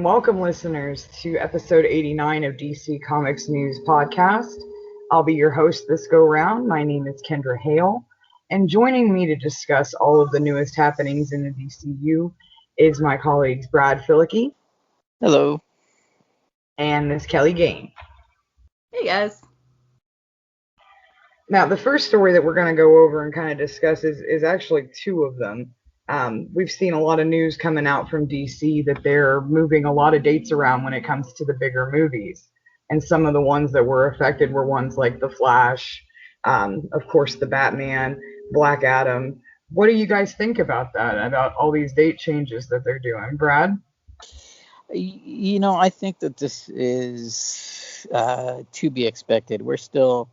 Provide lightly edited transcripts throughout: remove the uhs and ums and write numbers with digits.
and welcome, listeners, to episode 89 of DC Comics News Podcast. I'll be your host this go-round. My name is Kendra Hale, and joining me to discuss all of the newest happenings in the DCU is my colleagues Brad Filicki. Hello. And Miss Kelly Gain. Hey, guys. Now, the first story that we're going to go over and kind of discuss is actually two of them. We've seen a lot of news coming out from DC that they're moving a lot of dates around when it comes to the bigger movies. And some of the ones that were affected were ones like The Flash, of course, The Batman, Black Adam. What do you guys think about that, about all these date changes that they're doing? Brad? I think that this is to be expected. We're still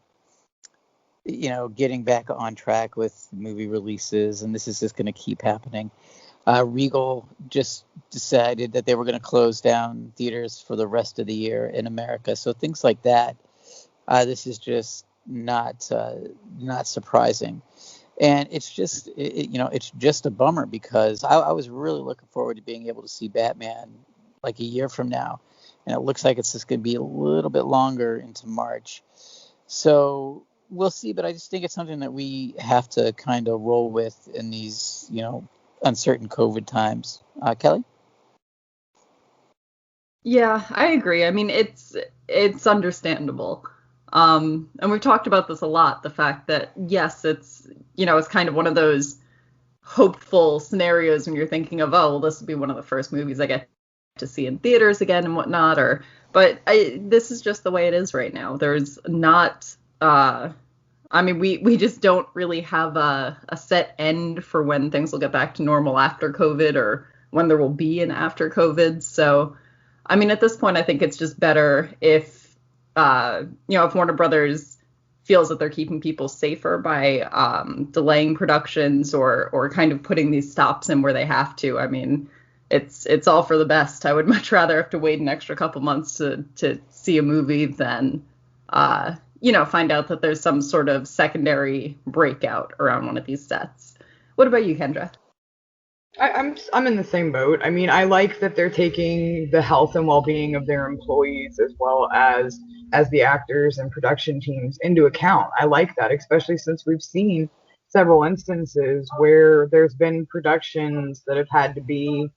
getting back on track with movie releases, and this is just going to keep happening. Regal just decided that they were going to close down theaters for the rest of the year in America. So things like that, this is just not surprising. And it's just, it's just a bummer because I was really looking forward to being able to see Batman like a year from now. And it looks like it's just going to be a little bit longer into March. So we'll see, but I just think it's something that we have to kind of roll with in these, uncertain COVID times. Kelly? Yeah, I agree. I mean, it's understandable. And we've talked about this a lot, the fact that, yes, it's kind of one of those hopeful scenarios when you're thinking of, oh, well, this will be one of the first movies I get to see in theaters again and whatnot, but this is just the way it is right now. There's not, we just don't really have a set end for when things will get back to normal after COVID or when there will be an after COVID. So, at this point, I think it's just better if Warner Brothers feels that they're keeping people safer by delaying productions or kind of putting these stops in where they have to. It's all for the best. I would much rather have to wait an extra couple months to see a movie than find out that there's some sort of secondary breakout around one of these sets. What about you, Kendra? I'm in the same boat. I like that they're taking the health and well-being of their employees as well as the actors and production teams into account. I like that, especially since we've seen several instances where there's been productions that have had to be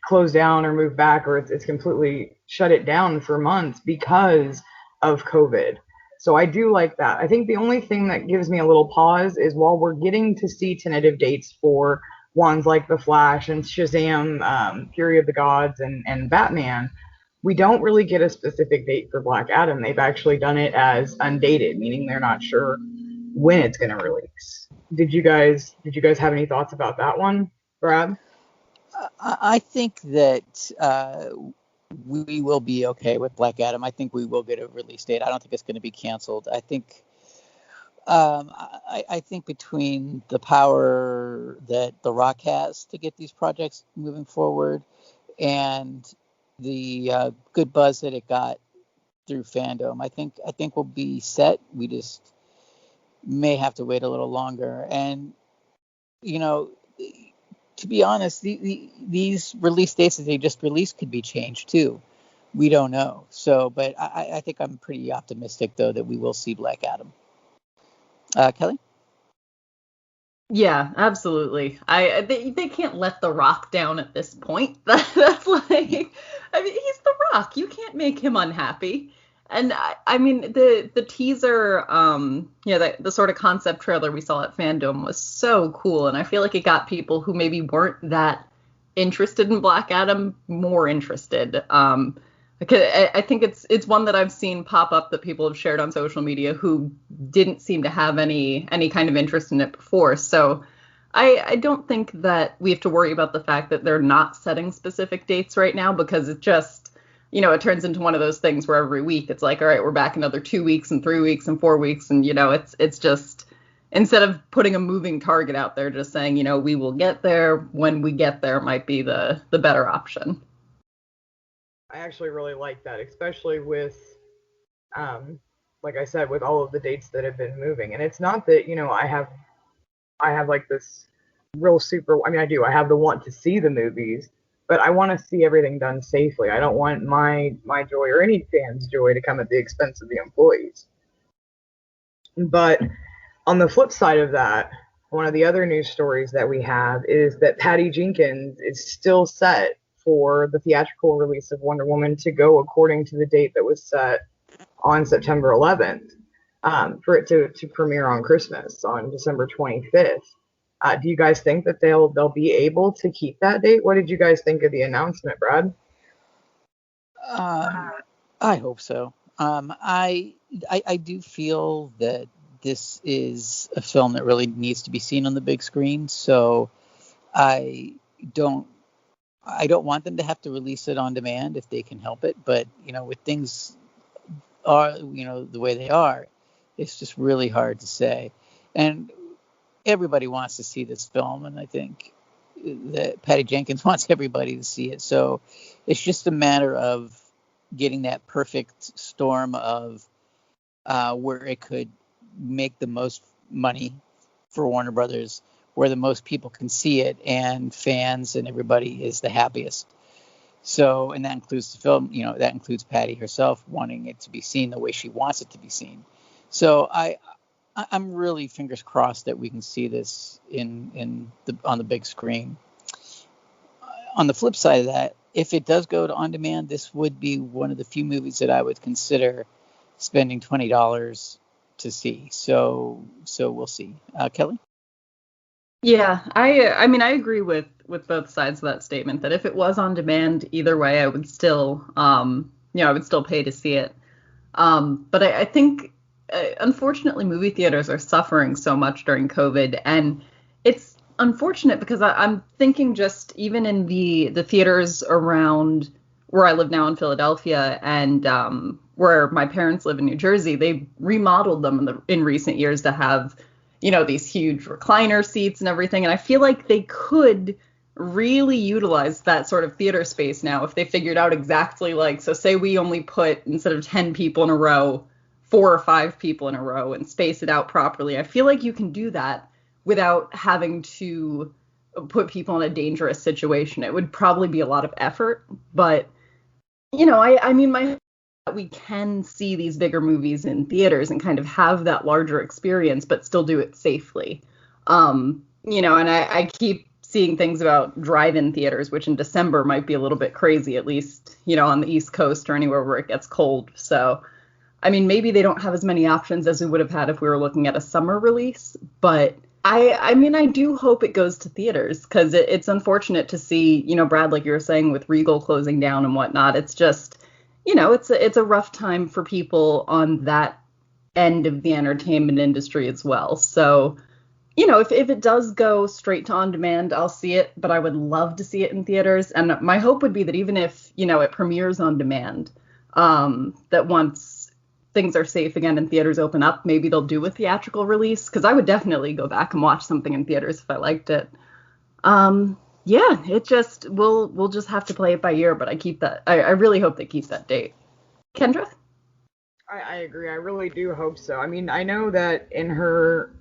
closed down or moved back, or it's completely shut it down for months because of COVID. So I do like that. I think the only thing that gives me a little pause is while we're getting to see tentative dates for ones like The Flash and Shazam, Fury of the Gods, and Batman, we don't really get a specific date for Black Adam. They've actually done it as undated, meaning they're not sure when it's going to release. Did you guys have any thoughts about that one, Brad? I think that we will be okay with Black Adam. I think we will get a release date. I don't think it's going to be canceled. I think I think between the power that The Rock has to get these projects moving forward and the good buzz that it got through fandom, I think we'll be set. We just may have to wait a little longer. And to be honest, these release dates that they just released could be changed too. We don't know. So, but I think I'm pretty optimistic though that we will see Black Adam. Kelly? Yeah, absolutely. They can't let The Rock down at this point. That's like, he's The Rock. You can't make him unhappy. And the teaser, the sort of concept trailer we saw at Fandom was so cool, and I feel like it got people who maybe weren't that interested in Black Adam more interested. I think it's one that I've seen pop up that people have shared on social media who didn't seem to have any kind of interest in it before. So I don't think that we have to worry about the fact that they're not setting specific dates right now, because it just, it turns into one of those things where every week it's like, all right, we're back another 2 weeks and 3 weeks and 4 weeks. And, it's just, instead of putting a moving target out there, just saying, we will get there when we get there might be the better option. I actually really like that, especially with, like I said, with all of the dates that have been moving. And it's not that, I have like this real super, I do, I have the want to see the movies, but I want to see everything done safely. I don't want my joy or any fan's joy to come at the expense of the employees. But on the flip side of that, one of the other news stories that we have is that Patty Jenkins is still set for the theatrical release of Wonder Woman to go according to the date that was set on September 11th, for it to premiere on Christmas on December 25th. Do you guys think that they'll be able to keep that date? What did you guys think of the announcement, Brad? I hope so. I do feel that this is a film that really needs to be seen on the big screen. So I don't want them to have to release it on demand if they can help it. But with things are the way they are, it's just really hard to say. And everybody wants to see this film, and I think that Patty Jenkins wants everybody to see it. So it's just a matter of getting that perfect storm of where it could make the most money for Warner Brothers, where the most people can see it, and fans and everybody is the happiest. So, and that includes the film, that includes Patty herself wanting it to be seen the way she wants it to be seen. So I'm really fingers crossed that we can see this on the big screen. On the flip side of that, if it does go to on demand, this would be one of the few movies that I would consider spending $20 to see. So we'll see. Kelly? Yeah, I mean, I agree with both sides of that statement, that if it was on demand, either way, I would still, I would still pay to see it. But I think, unfortunately, movie theaters are suffering so much during COVID, and it's unfortunate because I'm thinking just even in the theaters around where I live now in Philadelphia and where my parents live in New Jersey, they remodeled them in recent years to have these huge recliner seats and everything. And I feel like they could really utilize that sort of theater space now if they figured out exactly, so say we only put, instead of 10 people in a row, 4 or 5 people in a row and space it out properly. I feel like you can do that without having to put people in a dangerous situation. It would probably be a lot of effort, but I mean, we can see these bigger movies in theaters and kind of have that larger experience, but still do it safely. And I keep seeing things about drive-in theaters, which in December might be a little bit crazy, at least, on the East Coast or anywhere where it gets cold. So, I mean, maybe they don't have as many options as we would have had if we were looking at a summer release, but I mean, I do hope it goes to theaters, because it's unfortunate to see, Brad, like you were saying, with Regal closing down and whatnot. It's just, it's a rough time for people on that end of the entertainment industry as well. So, if it does go straight to on demand, I'll see it, but I would love to see it in theaters. And my hope would be that even if, it premieres on demand, that once things are safe again and theaters open up, maybe they'll do a theatrical release, because I would definitely go back and watch something in theaters if I liked it. Yeah, it just, we'll just have to play it by ear, but I really hope they keep that date. Kendra? I agree. I really do hope so. I mean, I know that in her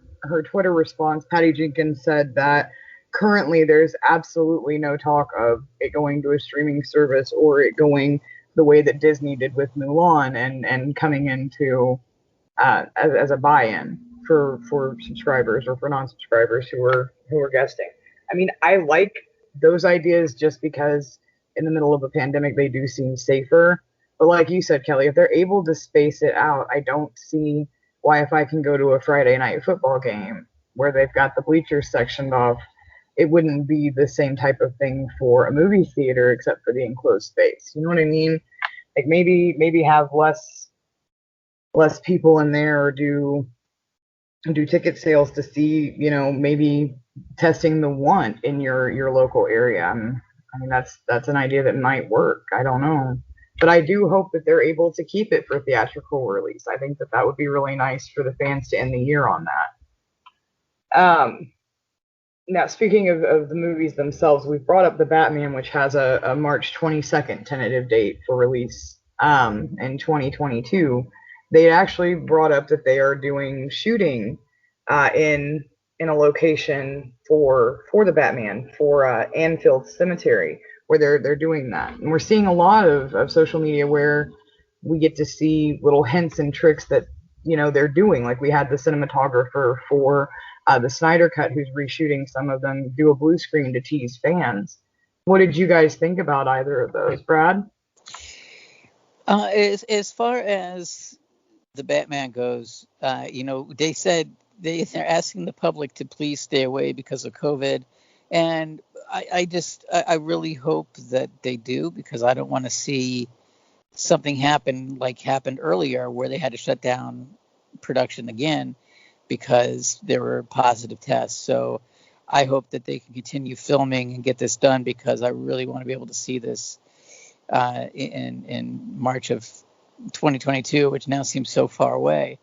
Twitter response, Patty Jenkins said that currently there's absolutely no talk of it going to a streaming service or it going the way that Disney did with Mulan and coming into as a buy-in for subscribers or for non-subscribers who are guesting. I mean, I like those ideas just because in the middle of a pandemic they do seem safer. But like you said, Kelly, if they're able to space it out, I don't see why, if I can go to a Friday night football game where they've got the bleachers sectioned off, it wouldn't be the same type of thing for a movie theater except for the enclosed space. You know what I mean? Like maybe have less people in there, or do ticket sales to see, maybe testing the want in your local area. I mean, that's an idea that might work. I don't know. But I do hope that they're able to keep it for theatrical release. I think that would be really nice for the fans to end the year on that. Now, speaking of the movies themselves, we've brought up The Batman, which has a March 22nd tentative date for release in 2022. They actually brought up that they are doing shooting in a location for The Batman, for Anfield Cemetery, where they're doing that. And we're seeing a lot of social media where we get to see little hints and tricks that, they're doing. Like we had the cinematographer for the Snyder Cut, who's reshooting some of them, do a blue screen to tease fans. What did you guys think about either of those, Brad? As far as the Batman goes, they said they're asking the public to please stay away because of COVID. And I really hope that they do, because I don't want to see something happen like happened earlier where they had to shut down production again because there were positive tests. So I hope that they can continue filming and get this done, because I really want to be able to see this in March of 2022, which now seems so far away.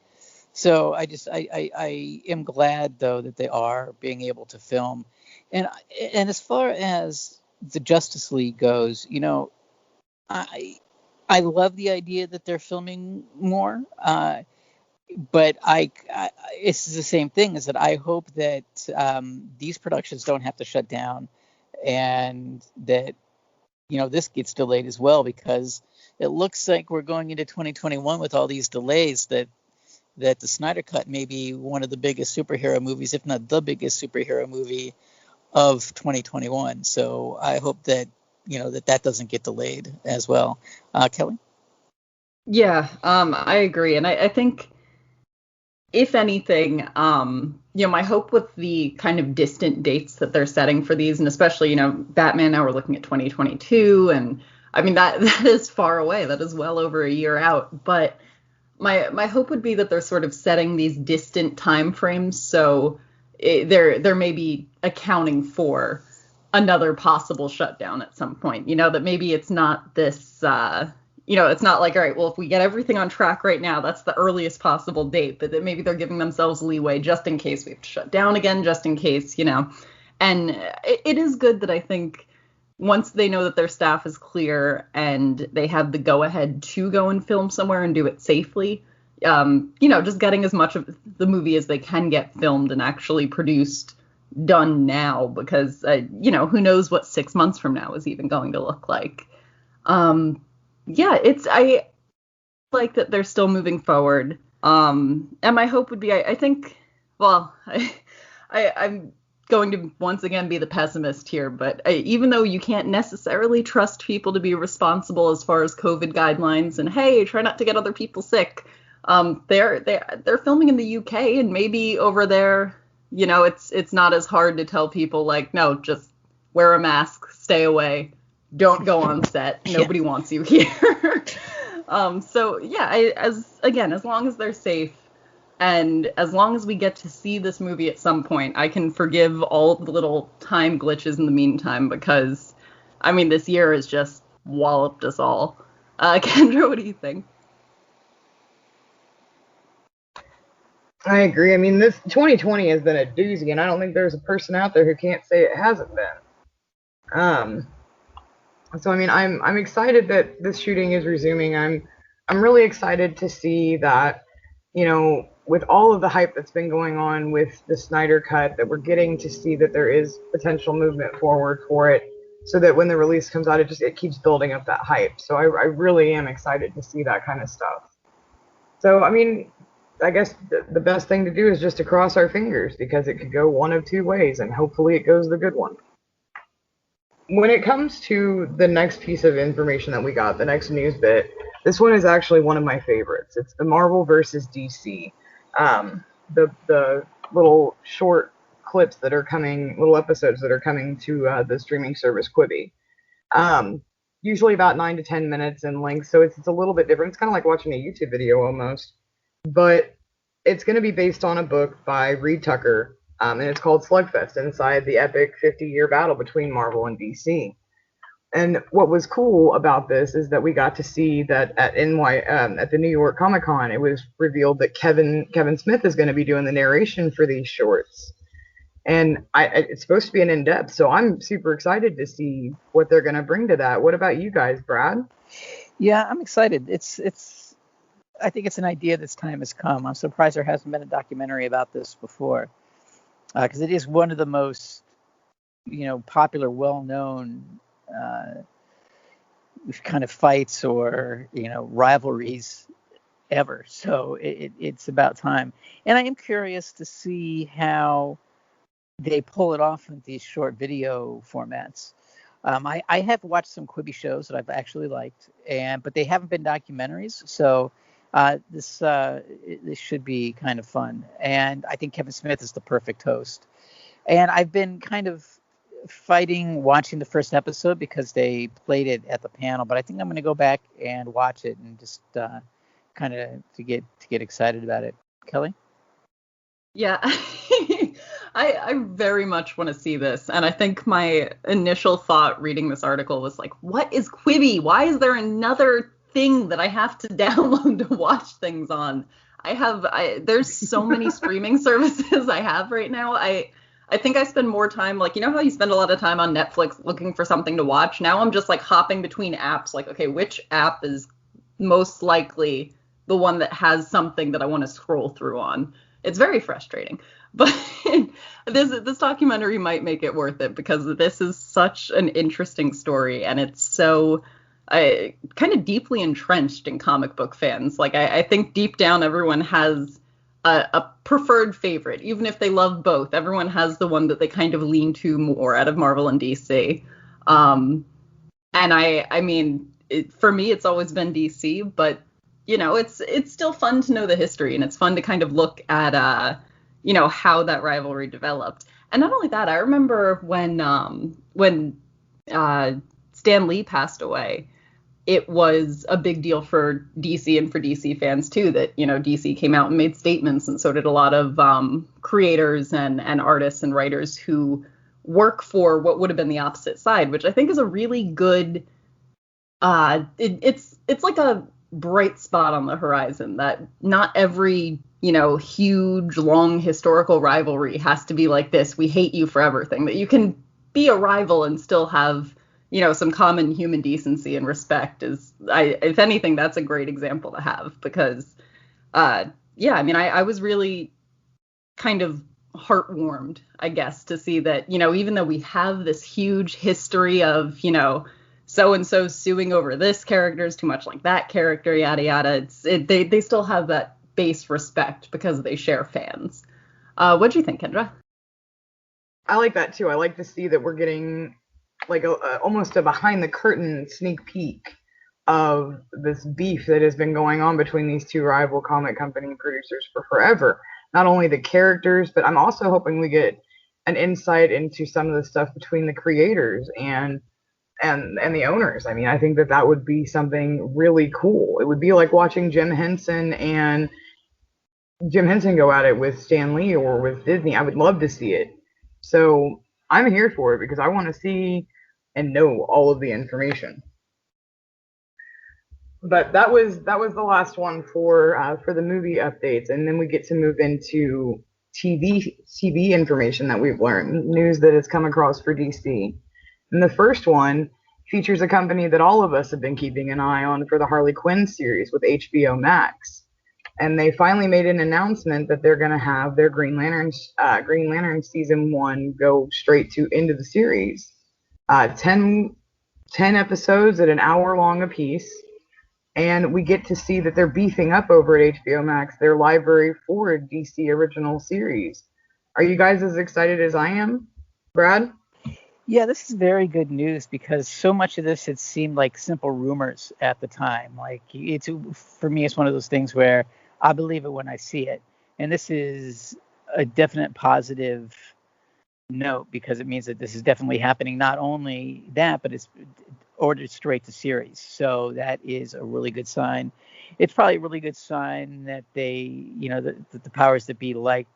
So I am glad, though, that they are being able to film. And as far as the Justice League goes, I love the idea that they're filming more. But it's the same thing, is that I hope that these productions don't have to shut down, and that this gets delayed as well, because it looks like we're going into 2021 with all these delays, that the Snyder Cut may be one of the biggest superhero movies, if not the biggest superhero movie of 2021. So I hope that that doesn't get delayed as well. Kelly? Yeah, I agree, and I think, if anything, my hope with the kind of distant dates that they're setting for these, and especially, Batman, now we're looking at 2022, and I mean, that is far away. That is well over a year out. But my hope would be that they're sort of setting these distant time frames, so they're maybe accounting for another possible shutdown at some point. That maybe it's not this. It's not like, all right, well, if we get everything on track right now, that's the earliest possible date, but that maybe they're giving themselves leeway just in case we have to shut down again, just in case, And it is good that I think once they know that their staff is clear and they have the go-ahead to go and film somewhere and do it safely, just getting as much of the movie as they can get filmed and actually produced, done now, because, who knows what 6 months from now is even going to look like. I like that they're still moving forward. And my hope would be, I think, well, I'm going to once again be the pessimist here, but even though you can't necessarily trust people to be responsible as far as COVID guidelines and, hey, try not to get other people sick, they're filming in the UK, and maybe over there, it's not as hard to tell people, like, no, just wear a mask, stay away. Don't go on set. Nobody wants you here. As long as they're safe, and as long as we get to see this movie at some point, I can forgive all the little time glitches in the meantime, because, I mean, this year has just walloped us all. Kendra, what do you think? I agree. I mean, this 2020 has been a doozy, and I don't think there's a person out there who can't say it hasn't been. So I mean, I'm excited that this shooting is resuming. I'm really excited to see that, with all of the hype that's been going on with the Snyder Cut, that we're getting to see that there is potential movement forward for it, so that when the release comes out, it keeps building up that hype. So I really am excited to see that kind of stuff. So I mean, I guess the best thing to do is just to cross our fingers, because it could go one of two ways, and hopefully it goes the good one. When it comes to the next piece of information that we got, the next news bit, this one is actually one of my favorites. It's the Marvel versus DC. The little short clips that are coming, little episodes that are coming to the streaming service Quibi. Usually about 9 to 10 minutes in length, so it's a little bit different. It's kind of like watching a YouTube video almost. But it's going to be based on a book by Reed Tucker, and it's called Slugfest, inside the epic 50-year battle between Marvel and DC. And what was cool about this is that we got to see that at the New York Comic Con, it was revealed that Kevin Smith is going to be doing the narration for these shorts. And it's supposed to be an in-depth, so I'm super excited to see what they're going to bring to that. What about you guys, Brad? Yeah, I'm excited. I think it's an idea that's time has come. I'm surprised there hasn't been a documentary about this before, because it is one of the most, popular, well-known kind of fights or rivalries ever. So it's about time. And I am curious to see how they pull it off in these short video formats. I have watched some Quibi shows that I've actually liked, but they haven't been documentaries. So this should be kind of fun. And I think Kevin Smith is the perfect host. And I've been kind of fighting watching the first episode because they played it at the panel, but I think I'm going to go back and watch it and just kind of to get excited about it. Kelly? Yeah, I very much want to see this. And I think my initial thought reading this article was like, what is Quibi? Why is there another thing that I have to download to watch things on? There's so many streaming services I have right now. I think I spend more time, like, how you spend a lot of time on Netflix looking for something to watch? Now I'm just like hopping between apps, like, okay, which app is most likely the one that has something that I want to scroll through on? It's very frustrating, but this documentary might make it worth it because this is such an interesting story, and it's so kind of deeply entrenched in comic book fans. Like, I think deep down everyone has a preferred favorite, even if they love both. Everyone has the one that they kind of lean to more out of Marvel and DC. And I mean, for me, it's always been DC, but it's still fun to know the history, and it's fun to kind of look at how that rivalry developed. And not only that, I remember when Stan Lee passed away, it was a big deal for DC and for DC fans too, that, DC came out and made statements, and so did a lot of creators and artists and writers who work for what would have been the opposite side, which I think is a really good, it's like a bright spot on the horizon, that not every, huge, long historical rivalry has to be like this, we hate you forever thing, that you can be a rival and still have some common human decency and respect. If anything, that's a great example to have, because, I mean, I was really kind of heartwarmed, I guess, to see that, even though we have this huge history of, so-and-so suing over this character is too much like that character, yada, yada, they still have that base respect because they share fans. What do you think, Kendra? I like that too. I like to see that we're getting like almost a behind the curtain sneak peek of this beef that has been going on between these two rival comic company producers for forever. Not only the characters, but I'm also hoping we get an insight into some of the stuff between the creators and the owners. I mean, I think that would be something really cool. It would be like watching Jim Henson go at it with Stan Lee or with Disney. I would love to see it. So I'm here for it because I want to see and know all of the information. But that was the last one for the movie updates, and then we get to move into TV information that we've learned, news that has come across for DC. And the first one features a company that all of us have been keeping an eye on for the Harley Quinn series with HBO Max. And they finally made an announcement that they're going to have their Green Lantern season 1 go straight to into the series. 10 episodes at an hour long apiece. And we get to see that they're beefing up over at HBO Max their library for DC original series. Are you guys as excited as I am? Brad? Yeah, this is very good news because so much of this had seemed like simple rumors at the time. Like, for me, it's one of those things where I believe it when I see it. And this is a definite positive note because it means that this is definitely happening. Not only that, but it's ordered straight to series. So that is a really good sign. It's probably a really good sign that they, that the powers that be like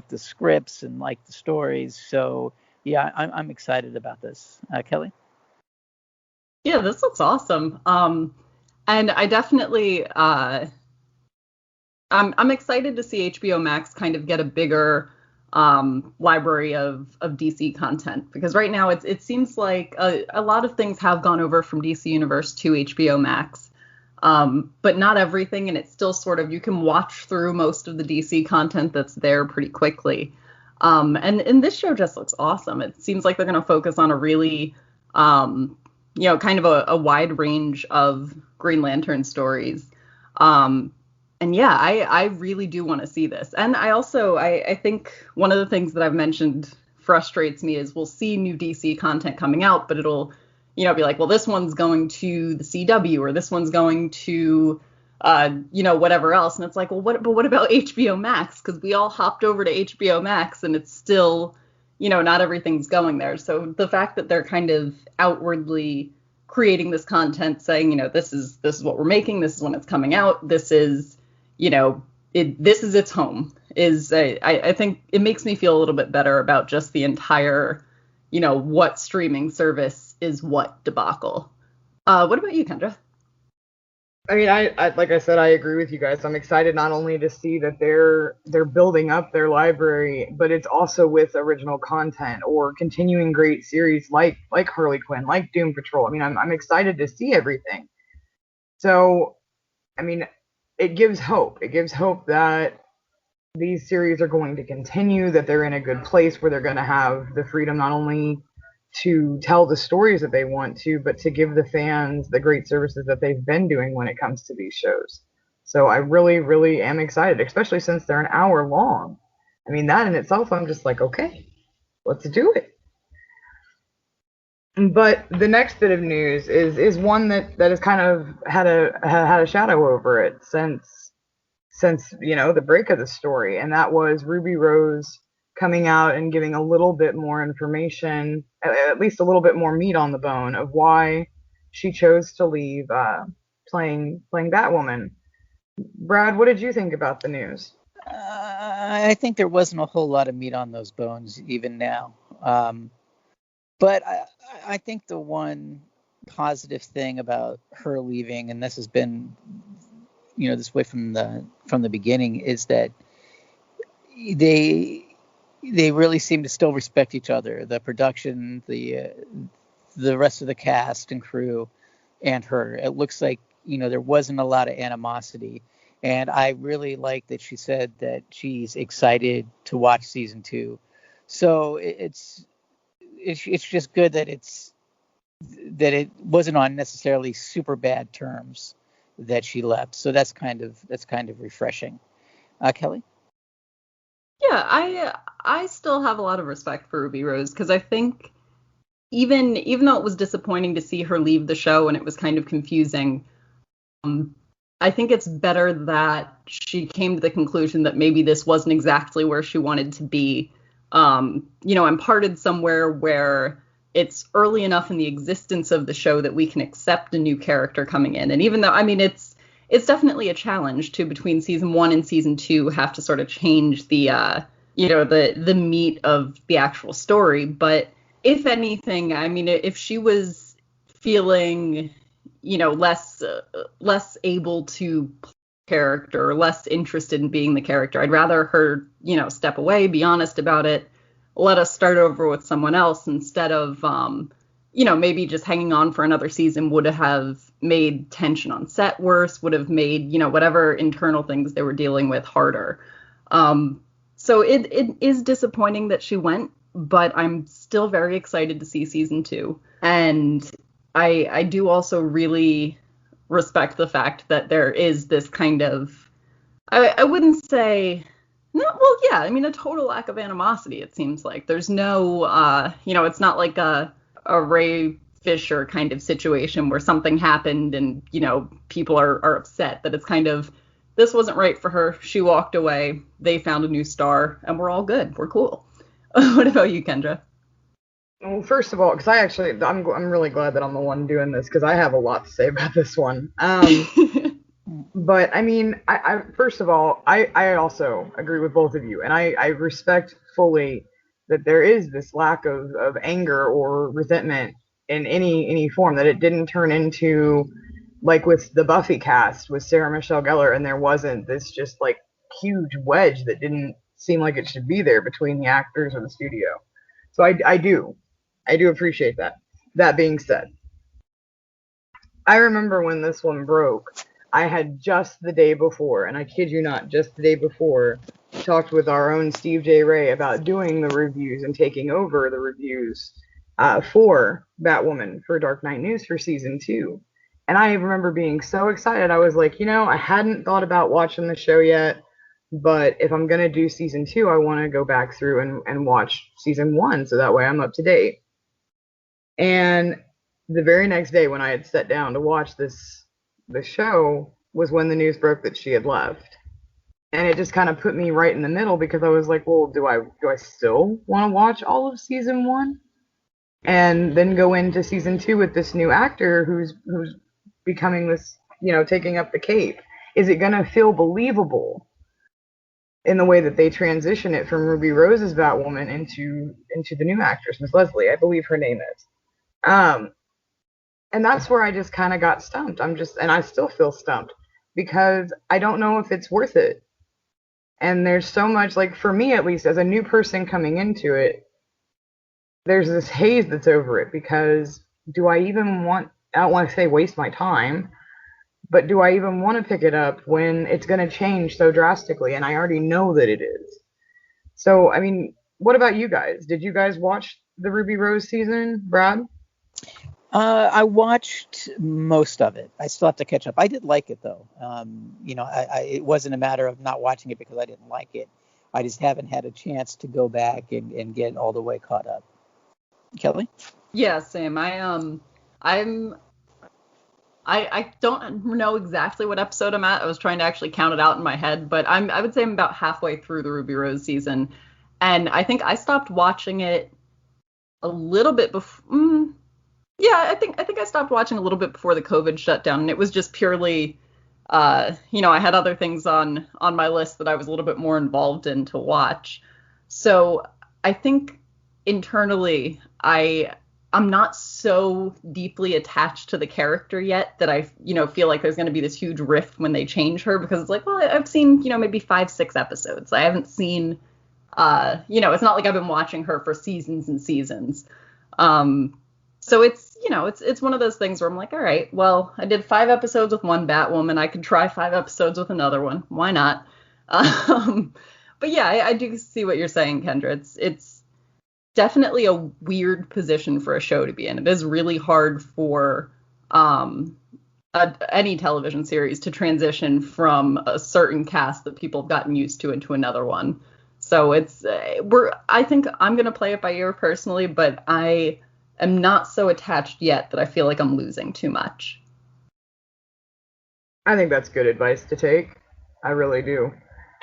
the scripts and like the stories. So yeah, I'm excited about this. Kelly? Yeah, this looks awesome. And I definitely, I'm excited to see HBO Max kind of get a bigger library of DC content, because right now it seems like a lot of things have gone over from DC Universe to HBO Max, but not everything, and it's still sort of, you can watch through most of the DC content that's there pretty quickly. And this show just looks awesome. It seems like they're going to focus on a really kind of a wide range of Green Lantern stories. And yeah, I really do want to see this. And I think one of the things that I've mentioned frustrates me is we'll see new DC content coming out, but it'll, be like, well, this one's going to the CW or this one's going to, whatever else. And it's like, well, what about HBO Max? Because we all hopped over to HBO Max and it's still, not everything's going there. So the fact that they're kind of outwardly creating this content saying, this is what we're making, this is when it's coming out, this is, this is its home, is I think it makes me feel a little bit better about just the entire, what streaming service is what debacle. What about you, Kendra? I mean, I like I said, I agree with you guys. I'm excited not only to see that they're building up their library, but it's also with original content or continuing great series like Harley Quinn, like Doom Patrol. I mean, I'm excited to see everything. So, I mean, it gives hope. It gives hope that these series are going to continue, that they're in a good place where they're going to have the freedom not only to tell the stories that they want to, but to give the fans the great services that they've been doing when it comes to these shows. So I really, really am excited, especially since they're an hour long. I mean, that in itself, I'm just like, okay, let's do it. But the next bit of news is one that has kind of had a shadow over it since the break of the story, and that was Ruby Rose coming out and giving a little bit more information, at least a little bit more meat on the bone of why she chose to leave playing Batwoman. Brad, what did you think about the news? I think there wasn't a whole lot of meat on those bones even now. But I think the one positive thing about her leaving, and this has been, this way from the beginning, is that they really seem to still respect each other. The production, the rest of the cast and crew, and her. It looks like there wasn't a lot of animosity, and I really like that she said that she's excited to watch season 2. So it's just good that it wasn't on necessarily super bad terms that she left. So that's kind of refreshing. Kelly? Yeah, I still have a lot of respect for Ruby Rose, because I think even though it was disappointing to see her leave the show and it was kind of confusing, I think it's better that she came to the conclusion that maybe this wasn't exactly where she wanted to be, and parted somewhere where it's early enough in the existence of the show that we can accept a new character coming in. And even though, I mean, it's definitely a challenge to, between season 1 and season 2, have to sort of change the meat of the actual story. But if anything, I mean, if she was feeling, less able to play the character, or less interested in being the character, I'd rather her, step away, be honest about it, let us start over with someone else, instead of, maybe just hanging on for another season would have made tension on set worse, would have made, whatever internal things they were dealing with harder. So it is disappointing that she went, but I'm still very excited to see season 2. And I do also really respect the fact that there is this kind of, I wouldn't say, no, well, yeah, I mean, a total lack of animosity, it seems like. There's no, it's not like a Ray Fisher kind of situation where something happened and, people are upset. That it's kind of, this wasn't right for her. She walked away. They found a new star, and we're all good. We're cool. What about you, Kendra? Well, first of all, because I'm really glad that I'm the one doing this, because I have a lot to say about this one. But I mean, I first of all, I also agree with both of you, and I respect fully that there is this lack of anger or resentment in any form, that it didn't turn into, like with the Buffy cast with Sarah Michelle Gellar, and there wasn't this just like huge wedge that didn't seem like it should be there between the actors or the studio. So I do appreciate that. That being said, I remember when this one broke, I had just the day before, and I kid you not, just the day before, talked with our own Steve J. Ray about doing the reviews and taking over the reviews for Batwoman for Dark Knight News for season 2. And I remember being so excited. I was like, I hadn't thought about watching the show yet, but if I'm going to do season 2, I want to go back through and watch season 1 so that way I'm up to date. And the very next day when I had sat down to watch the show was when the news broke that she had left. And it just kind of put me right in the middle because I was like, well, do I still want to watch all of season 1? And then go into season 2 with this new actor who's becoming this, taking up the cape. Is it going to feel believable in the way that they transition it from Ruby Rose's Batwoman into the new actress, Miss Leslie, I believe her name is. And that's where I just kind of got stumped. And I still feel stumped because I don't know if it's worth it. And there's so much, like for me at least, as a new person coming into it, there's this haze that's over it because do I even want, I don't want to say waste my time, but do I even want to pick it up when it's going to change so drastically and I already know that it is? So, I mean, what about you guys? Did you guys watch the Ruby Rose season, Brad? I watched most of it. I still have to catch up. I did like it though. It wasn't a matter of not watching it because I didn't like it. I just haven't had a chance to go back and get all the way caught up. Kelly? Yeah, same. I don't know exactly what episode I'm at. I was trying to actually count it out in my head, but I would say I'm about halfway through the Ruby Rose season, and I think I stopped watching it a little bit before. I think I stopped watching a little bit before the COVID shutdown, and it was just purely, I had other things on my list that I was a little bit more involved in to watch. So I think internally I'm not so deeply attached to the character yet that I, feel like there's going to be this huge rift when they change her, because it's like, well, I've seen, maybe 5-6 episodes. I haven't seen, it's not like I've been watching her for seasons and seasons. So it's one of those things where I'm like, all right, well, I did 5 episodes with one Batwoman. I could try 5 episodes with another one. Why not? But yeah, I do see what you're saying, Kendra. It's definitely a weird position for a show to be in. It is really hard for any television series to transition from a certain cast that people have gotten used to into another one. So I think I'm going to play it by ear personally, but I am not so attached yet that I feel like I'm losing too much. I think that's good advice to take. I really do.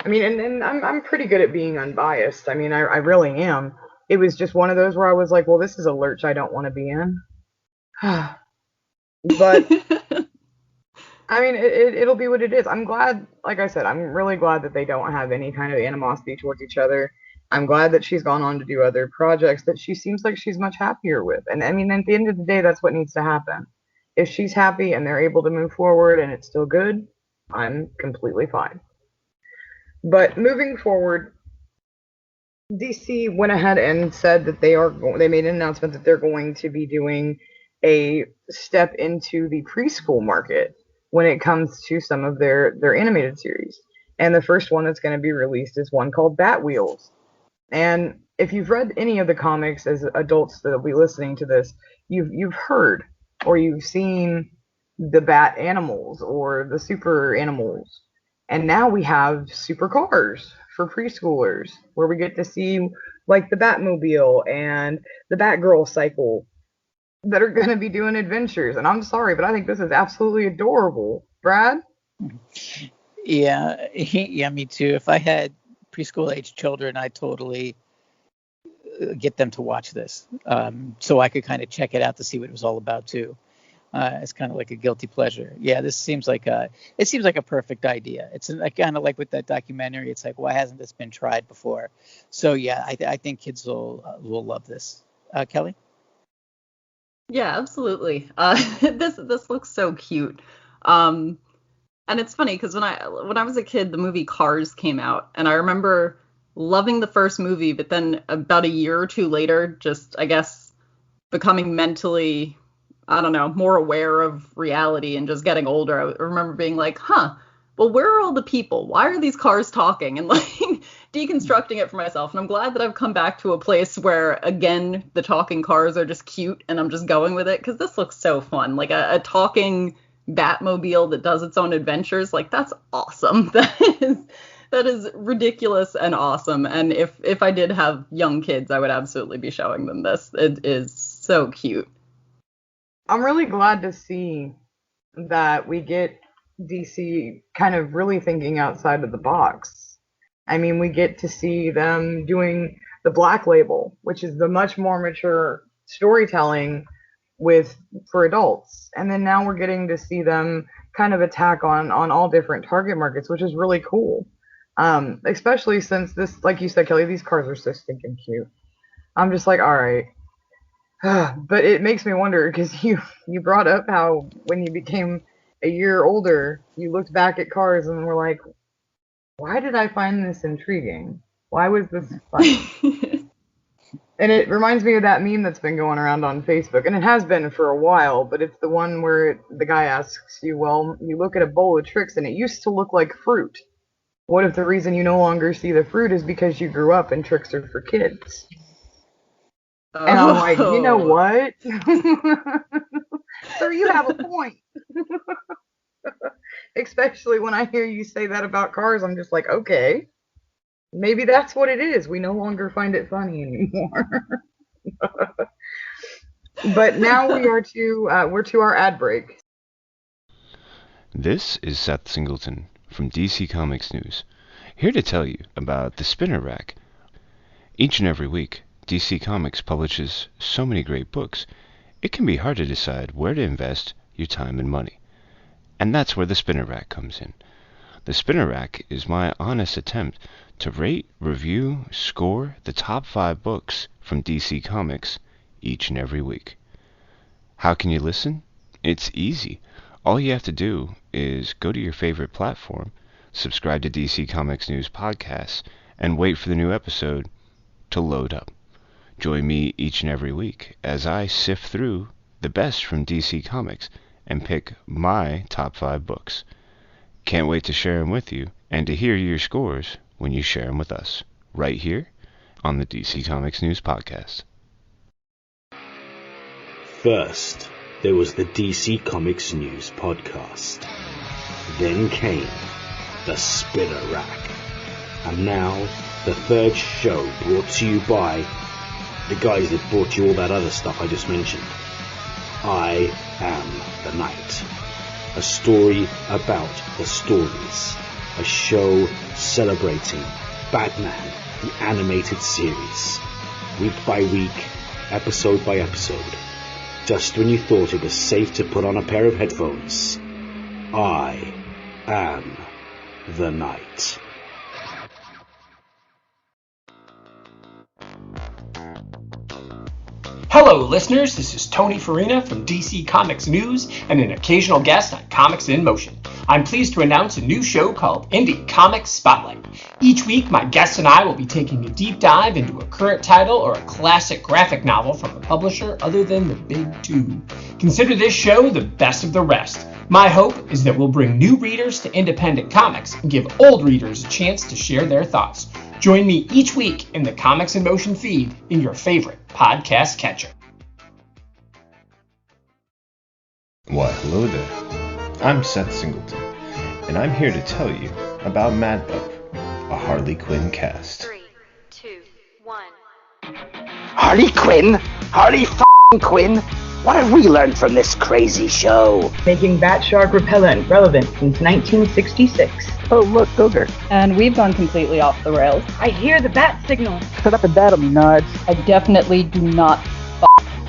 I mean, and I'm pretty good at being unbiased. I mean, I really am. It was just one of those where I was like, well, this is a lurch I don't want to be in. But I mean, it'll be what it is. I'm glad, like I said, I'm really glad that they don't have any kind of animosity towards each other. I'm glad that she's gone on to do other projects that she seems like she's much happier with. And I mean, at the end of the day, that's what needs to happen. If she's happy and they're able to move forward and it's still good, I'm completely fine. But moving forward, DC went ahead and said that they made an announcement that they're going to be doing a step into the preschool market when it comes to some of their animated series. And the first one that's going to be released is one called Bat Wheels. And if you've read any of the comics as adults that'll be listening to this, you've heard or you've seen the bat animals or the super animals. And now we have super cars for preschoolers where we get to see like the Batmobile and the Batgirl cycle that are going to be doing adventures. And I'm sorry, but I think this is absolutely adorable. Brad? Yeah, me too. If I had preschool age children, I'd totally get them to watch this, so I could kind of check it out to see what it was all about too. It's kind of like a guilty pleasure. Yeah, this seems like a perfect idea. It's kind of like with that documentary. It's like, why hasn't this been tried before? So yeah, I think kids will love this. Kelly? Yeah, absolutely. This looks so cute. And it's funny because when I was a kid, the movie Cars came out, and I remember loving the first movie, but then about a year or two later, just, I guess, becoming mentally, I don't know, more aware of reality and just getting older. I remember being like, well, where are all the people? Why are these cars talking? And like deconstructing it for myself. And I'm glad that I've come back to a place where, again, the talking cars are just cute and I'm just going with it, because this looks so fun. Like a talking Batmobile that does its own adventures. Like, that's awesome. That is ridiculous and awesome. And if I did have young kids, I would absolutely be showing them this. It is so cute. I'm really glad to see that we get DC kind of really thinking outside of the box. I mean, we get to see them doing the Black Label, which is the much more mature storytelling for adults. And then now we're getting to see them kind of attack on all different target markets, which is really cool. Especially since this, like you said, Kelly, these cars are so stinking cute. I'm just like, all right. But it makes me wonder, because you brought up how when you became a year older, you looked back at cars and were like, why did I find this intriguing? Why was this fun? And it reminds me of that meme that's been going around on Facebook, and it has been for a while, but it's the one where the guy asks you, well, you look at a bowl of Trix and it used to look like fruit. What if the reason you no longer see the fruit is because you grew up and Trix are for kids? And I'm like, you know what? Sir, you have a point. Especially when I hear you say that about cars, I'm just like, okay, maybe that's what it is. We no longer find it funny anymore. But now we're to our ad break. This is Seth Singleton from DC Comics News, here to tell you about the Spinner Rack. Each and every week, DC Comics publishes so many great books, it can be hard to decide where to invest your time and money. And that's where the Spinner Rack comes in. The Spinner Rack is my honest attempt to rate, review, score the top 5 books from DC Comics each and every week. How can you listen? It's easy. All you have to do is go to your favorite platform, subscribe to DC Comics News Podcasts, and wait for the new episode to load up. Join me each and every week as I sift through the best from DC Comics and pick my top 5 books. Can't wait to share them with you and to hear your scores when you share them with us, right here on the DC Comics News Podcast. First, there was the DC Comics News Podcast. Then came the Spinner Rack. And now, the third show brought to you by the guys that brought you all that other stuff I just mentioned. I Am the Night. A story about the stories. A show celebrating Batman, the animated series. Week by week, episode by episode. Just when you thought it was safe to put on a pair of headphones, I am the Night. Hello listeners, this is Tony Farina from DC Comics News and an occasional guest on Comics in Motion. I'm pleased to announce a new show called Indie Comics Spotlight. Each week, my guests and I will be taking a deep dive into a current title or a classic graphic novel from a publisher other than the big two. Consider this show the best of the rest. My hope is that we'll bring new readers to independent comics and give old readers a chance to share their thoughts. Join me each week in the Comics in Motion feed in your favorite podcast catcher. Why, hello there. I'm Seth Singleton, and I'm here to tell you about Mad Love, a Harley Quinn cast. 3, 2, 1. Harley Quinn? Harley f***ing Quinn? What have we learned from this crazy show? Making bat shark repellent relevant since 1966. Oh, look, Ogre. And we've gone completely off the rails. I hear the bat signal. Shut up and bat 'em, nuts. I definitely do not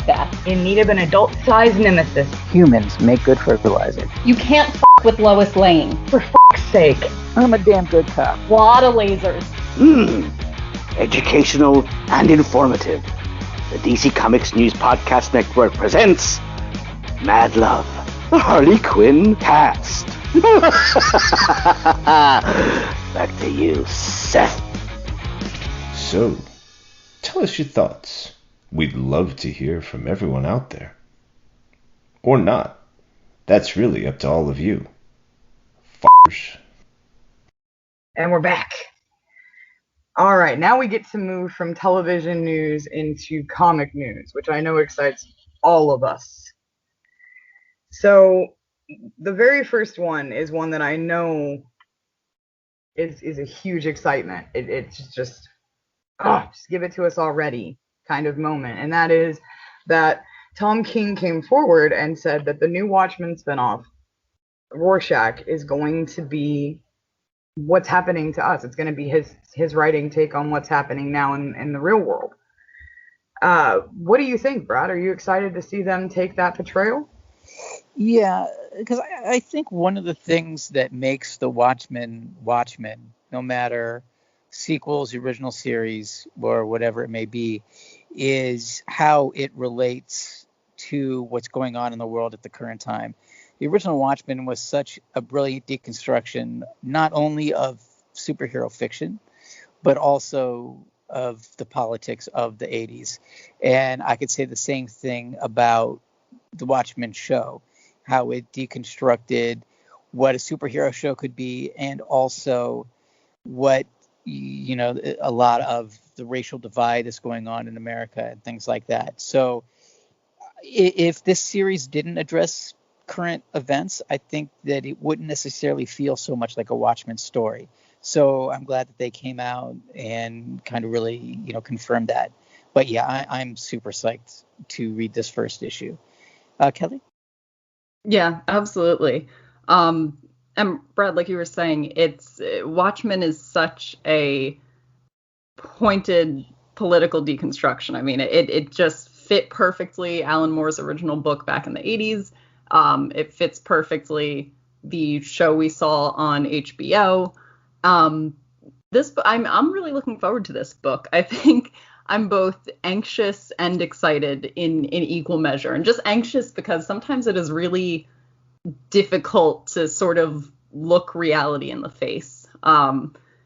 that. In need of an adult-sized nemesis. Humans make good fertilizer. You can't with Lois Lane. For f***'s sake. I'm a damn good cop. Lot of lasers. Educational and informative. The DC Comics News Podcast Network presents Mad Love, the Harley Quinn cast. Back to you, Seth. So, tell us your thoughts. We'd love to hear from everyone out there. Or not. That's really up to all of you. F***ers. And we're back. All right, now we get to move from television news into comic news, which I know excites all of us. So the very first one is one that I know is a huge excitement. It's just give it to us already kind of moment. And that is that Tom King came forward and said that the new Watchmen spinoff, Rorschach, is going to be what's happening to us. It's going to be his writing take on what's happening now in the real world. What do you think, Brad? Are you excited to see them take that portrayal? Yeah, because I think one of the things that makes the Watchmen, no matter sequels, original series, or whatever it may be, is how it relates to what's going on in the world at the current time. The original Watchmen was such a brilliant deconstruction, not only of superhero fiction, but also of the politics of the 80s. And I could say the same thing about the Watchmen show, how it deconstructed what a superhero show could be, and also what, a lot of the racial divide is going on in America and things like that. So if this series didn't address current events, I think that it wouldn't necessarily feel so much like a Watchmen story. So I'm glad that they came out and kind of really, confirmed that. But yeah, I'm super psyched to read this first issue. Kelly? Yeah, absolutely. And Brad, like you were saying, Watchmen is such a pointed political deconstruction. I mean, it just fit perfectly Alan Moore's original book back in the 80s. It fits perfectly the show we saw on HBO. I'm really looking forward to this book. I think I'm both anxious and excited in equal measure, and just anxious because sometimes it is really difficult to sort of look reality in the face.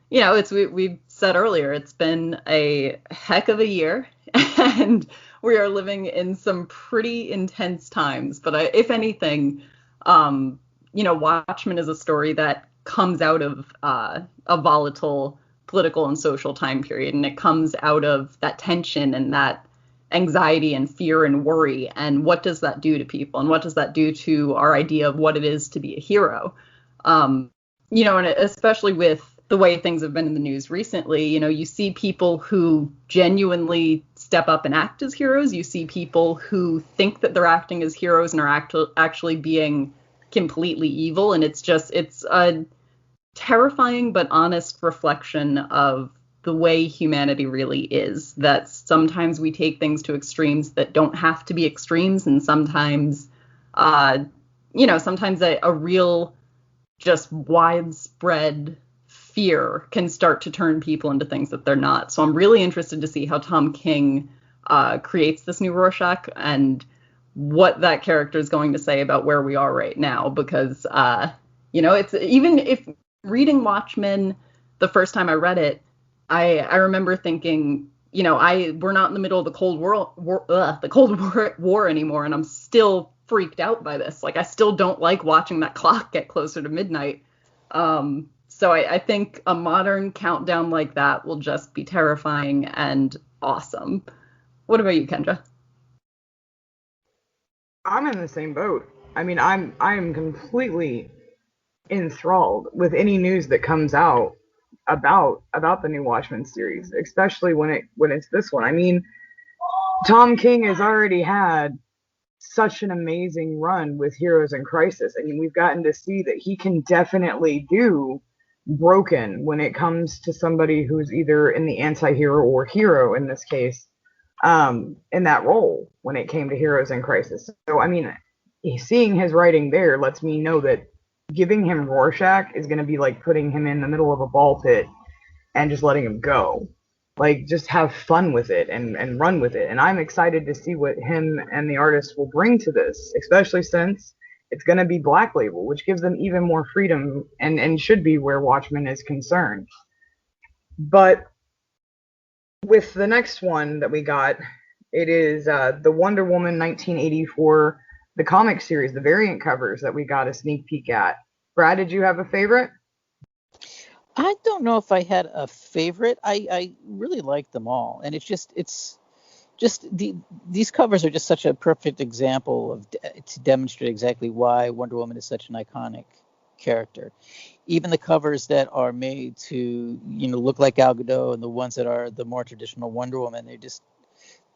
We've said earlier, it's been a heck of a year, and we are living in some pretty intense times. But if anything, Watchmen is a story that comes out of a volatile political and social time period, and it comes out of that tension and that anxiety and fear and worry. And what does that do to people? And what does that do to our idea of what it is to be a hero? And especially with the way things have been in the news recently, you see people who genuinely step up and act as heroes. You see people who think that they're acting as heroes and are actually being completely evil. And it's a terrifying but honest reflection of the way humanity really is, that sometimes we take things to extremes that don't have to be extremes, and sometimes a real just widespread fear can start to turn people into things that they're not. So I'm really interested to see how Tom King creates this new Rorschach and what that character is going to say about where we are right now, because it's, even if reading Watchmen the first time I read it, I remember thinking, we're not in the middle of the Cold War anymore, and I'm still freaked out by this. Like, I still don't like watching that clock get closer to midnight. So I think a modern countdown like that will just be terrifying and awesome. What about you, Kendra? I'm in the same boat. I mean, I am completely enthralled with any news that comes out about the new Watchmen series, especially when it's this one. I mean, Tom King has already had such an amazing run with Heroes in Crisis. I mean, we've gotten to see that he can definitely do broken when it comes to somebody who's either in the anti-hero or hero in this case, in that role when it came to Heroes in Crisis. So, I mean, seeing his writing there lets me know that giving him Rorschach is going to be like putting him in the middle of a ball pit and just letting him go. Like, just have fun with it and run with it. And I'm excited to see what him and the artist will bring to this, especially since it's going to be Black Label, which gives them even more freedom and should be where Watchmen is concerned. But with the next one that we got, it is the Wonder Woman 1984, the comic series, the variant covers that we got a sneak peek at. Brad, did you have a favorite? I don't know if I had a favorite. I really like them all, and these covers are just such a perfect example to demonstrate exactly why Wonder Woman is such an iconic character. Even the covers that are made to look like Gal Gadot and the ones that are the more traditional Wonder Woman,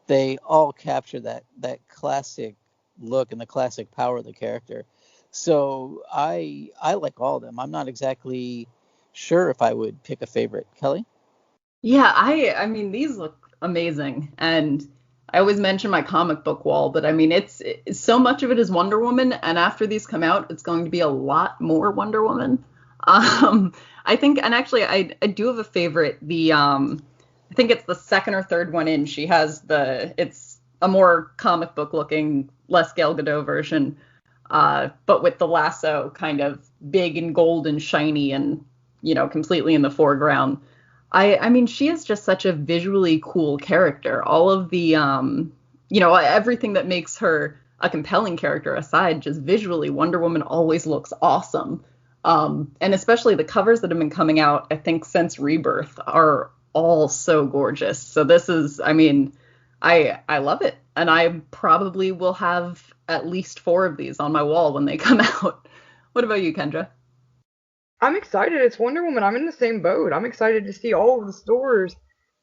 they all capture that classic look and the classic power of the character. So I like all of them. I'm not exactly sure if I would pick a favorite. Kelly? Yeah, I mean these look amazing, and I always mention my comic book wall, but I mean it's so much of it is Wonder Woman, and after these come out, it's going to be a lot more Wonder Woman. I think, and actually I do have a favorite. I think it's the second or third one in. She has it's a more comic book looking, less Gal Gadot version, but with the lasso kind of big and gold and shiny and completely in the foreground. I mean, she is just such a visually cool character. All of the, everything that makes her a compelling character aside, just visually, Wonder Woman always looks awesome. And especially the covers that have been coming out, I think, since Rebirth are all so gorgeous. So this is, I mean, I love it. And I probably will have at least 4 of these on my wall when they come out. What about you, Kendra? I'm excited. It's Wonder Woman. I'm in the same boat. I'm excited to see all of the stores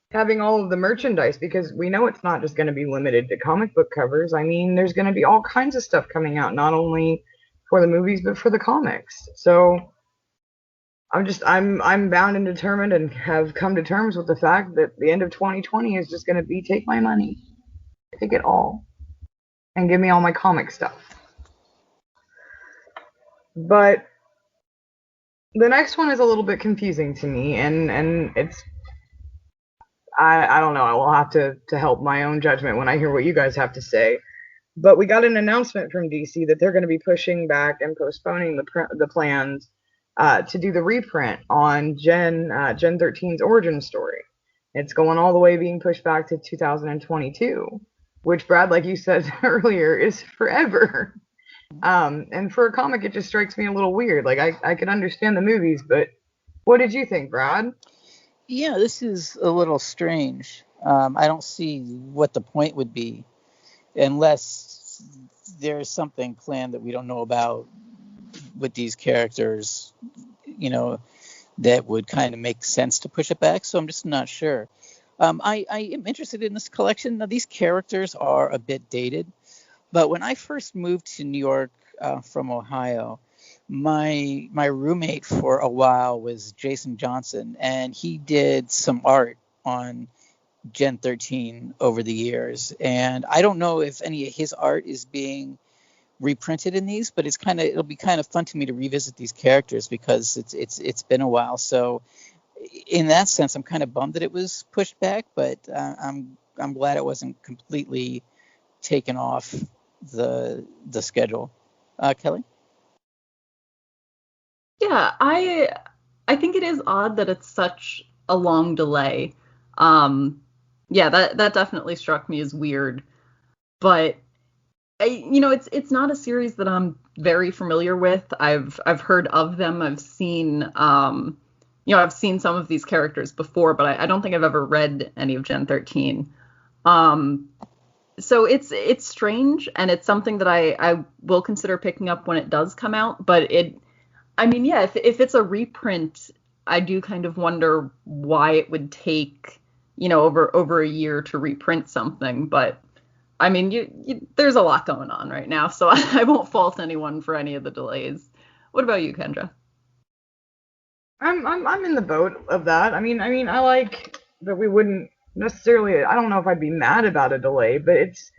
having all of the merchandise because we know it's not just going to be limited to comic book covers. I mean, there's going to be all kinds of stuff coming out, not only for the movies but for the comics. So I'm bound and determined and have come to terms with the fact that the end of 2020 is just going to be take my money, take it all, and give me all my comic stuff. But the next one is a little bit confusing to me, and it's I don't know. I will have to help my own judgment when I hear what you guys have to say. But we got an announcement from DC that they're going to be pushing back and postponing the plans to do the reprint on Gen 13's origin story. It's going all the way being pushed back to 2022, which Brad, like you said earlier, is forever. And for a comic, it just strikes me a little weird. Like I could understand the movies, but what did you think, Brad? Yeah, this is a little strange. I don't see what the point would be unless there's something planned that we don't know about with these characters, that would kind of make sense to push it back. So I'm just not sure. I am interested in this collection. Now, these characters are a bit dated, but when I first moved to New York from Ohio, my roommate for a while was Jason Johnson, and he did some art on Gen 13 over the years. And I don't know if any of his art is being reprinted in these, but it'll be kind of fun to me to revisit these characters because it's been a while. So in that sense, I'm kind of bummed that it was pushed back, but I'm glad it wasn't completely taken off the schedule. Kelly? Yeah, I think it is odd that it's such a long delay. Yeah, that definitely struck me as weird. But it's not a series that I'm very familiar with. I've heard of them. I've seen I've seen some of these characters before, but I don't think I've ever read any of Gen 13. So it's strange, and it's something that I will consider picking up when it does come out. But if it's a reprint, I do kind of wonder why it would take over a year to reprint something. But I mean, there's a lot going on right now, so I won't fault anyone for any of the delays. What about you, Kendra? I'm in the boat of that. I mean, I like that we wouldn't necessarily. I don't know if I'd be mad about a delay, but it's